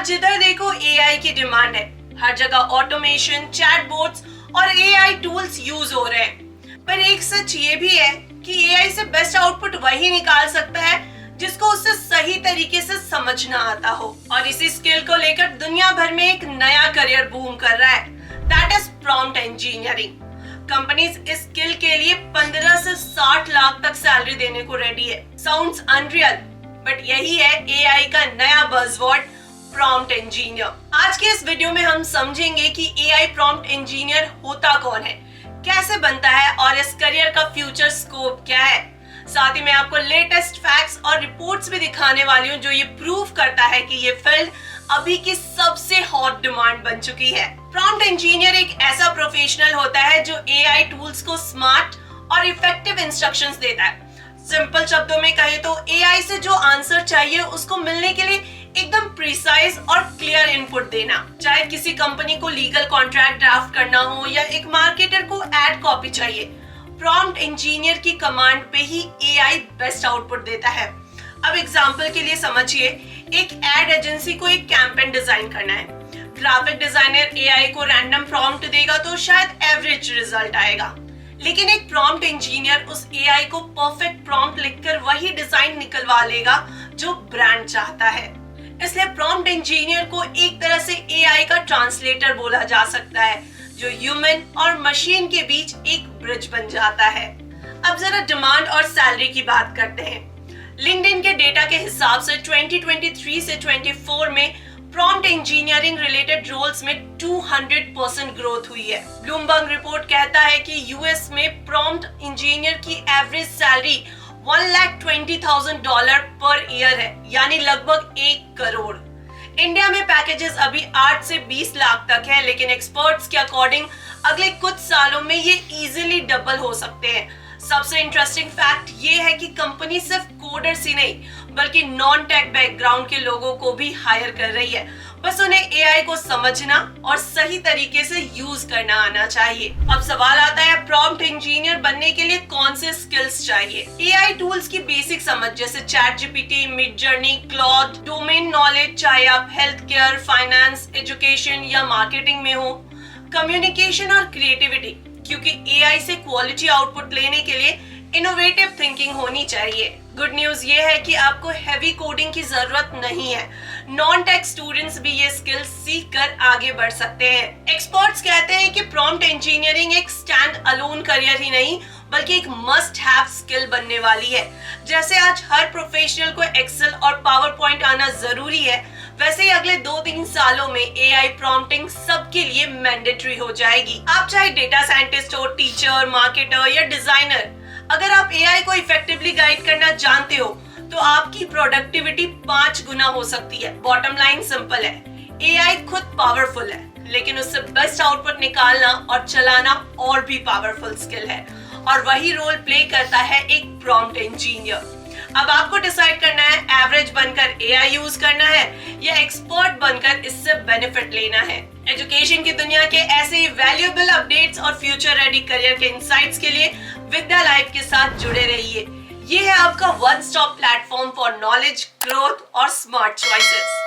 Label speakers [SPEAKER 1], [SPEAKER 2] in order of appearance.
[SPEAKER 1] आज जिधर देखो एआई की डिमांड है। हर जगह ऑटोमेशन, चैटबॉट्स और एआई टूल्स यूज हो रहे हैं। पर एक सच ये भी है कि एआई से बेस्ट आउटपुट वही निकाल सकता है जिसको उससे सही तरीके से समझना आता हो। और इसी स्किल को लेकर दुनिया भर में एक नया करियर बूम कर रहा है, that is prompt engineering. Companies इस स्किल के लिए 15 से 60 लाख तक सैलरी देने को रेडी है। साउंड्स अनरियल, बट यही है एआई का नया बज़वर्ड, प्रॉम्प्ट इंजीनियर। आज के इस वीडियो में हम समझेंगे कि एआई प्रॉम्प्ट इंजीनियर होता कौन है, कैसे बनता है और इस करियर का फ्यूचर स्कोप क्या है। साथ ही मैं आपको लेटेस्ट फैक्ट्स और रिपोर्ट्स भी दिखाने वाली हूँ जो ये प्रूव करता है कि ये फील्ड अभी की सबसे हॉट डिमांड बन चुकी है। प्रॉम्प्ट इंजीनियर एक ऐसा प्रोफेशनल होता है जो एआई टूल्स को स्मार्ट और इफेक्टिव इंस्ट्रक्शंस देता है। सिंपल शब्दों में कहे तो एआई से जो आंसर चाहिए उसको मिलने के लिए एकदम प्रिसाइज और क्लियर इनपुट देना। चाहे किसी कंपनी को लीगल कॉन्ट्रैक्ट ड्राफ्ट करना हो या एक मार्केटर को एड कॉपी चाहिए, प्रॉम्प्ट इंजीनियर की कमांड पे ही एआई बेस्ट आउटपुट देता है। अब एग्जांपल के लिए समझिए, एक एड एजेंसी को एक कैंपेन डिजाइन करना है। ग्राफिक डिजाइनर एआई को रैंडम प्रॉम्प्ट देगा तो शायद एवरेज रिजल्ट आएगा, लेकिन एक प्रॉम्प्ट इंजीनियर उस एआई को परफेक्ट प्रॉम्प्ट लिखकर वही डिजाइन निकलवा लेगा जो ब्रांड चाहता है। इसलिए प्रॉम्प्ट इंजीनियर को एक तरह से एआई का ट्रांसलेटर बोला जा सकता है, जो ह्यूमन और मशीन के बीच एक ब्रिज बन जाता है। अब जरा डिमांड और सैलरी की बात करते हैं। लिंक्डइन के डेटा के हिसाब से 2023 से 24 में प्रॉम्प्ट इंजीनियरिंग रिलेटेड रोल्स में 200% ग्रोथ हुई है। ब्लूमबर्ग रिपोर्ट कहता है कि यूएस में प्रॉम्प्ट इंजीनियर की एवरेज सैलरी $1,20,000 पर ईयर है, यानी लगभग 1 करोड़। इंडिया में पैकेजेस अभी 8 से 20 लाख तक है, लेकिन एक्सपर्ट्स के अकॉर्डिंग अगले कुछ सालों में ये इजीली डबल हो सकते हैं। सबसे इंटरेस्टिंग फैक्ट ये है कि कंपनी सिर्फ कोडर्स ही नहीं बल्कि नॉन टेक बैकग्राउंड के लोगों को भी हायर कर रही है। बस उन्हें एआई को समझना और सही तरीके से यूज करना आना चाहिए। अब सवाल आता है, प्रॉम्प्ट इंजीनियर बनने के लिए कौन से स्किल्स चाहिए? एआई टूल्स की बेसिक समझ जैसे chat GPT, Midjourney, Claude, domain knowledge, चाहे आप हेल्थ केयर, फाइनेंस, एजुकेशन या मार्केटिंग में हो, कम्युनिकेशन और क्रिएटिविटी, क्योंकि एआई से क्वालिटी आउटपुट लेने के लिए इनोवेटिव थिंकिंग होनी चाहिए। गुड न्यूज ये है कि आपको हैवी कोडिंग की जरूरत नहीं है। नॉन टेक स्टूडेंट्स भी ये स्किल्स सीख कर आगे बढ़ सकते हैं। एक्सपर्ट्स कहते हैं कि प्रॉम्प्ट इंजीनियरिंग एक स्टैंड अलोन करियर ही नहीं बल्कि एक मस्ट हैव स्किल बनने वाली है। जैसे आज हर प्रोफेशनल को एक्सेल और पावर पॉइंट आना जरूरी है, वैसे ही अगले 2-3 सालों में एआई प्रॉम्प्टिंग सबके लिए मैंडेटरी हो जाएगी। आप चाहे डेटा साइंटिस्ट हो, टीचर, मार्केटर या डिजाइनर, अगर आप एआई को इफेक्टिवली गाइड करना जानते हो तो आपकी प्रोडक्टिविटी 5 गुना हो सकती है। बॉटम लाइन सिंपल है, एआई खुद पावरफुल है, लेकिन उससे बेस्ट आउटपुट निकालना और चलाना और भी पावरफुल स्किल है, और वही रोल प्ले करता है एक प्रॉम्प्ट इंजीनियर। अब आपको डिसाइड करना है, एवरेज बनकर एआई यूज करना है या एक्सपर्ट बनकर इससे बेनिफिट लेना है। एजुकेशन की दुनिया के ऐसे ही वैल्यूएबल अपडेट्स और फ्यूचर रेडी करियर के इनसाइट्स के लिए विद्या लाइफ के साथ जुड़े रहिए। ये है आपका one stop platform for knowledge, growth और स्मार्ट चॉइसेस।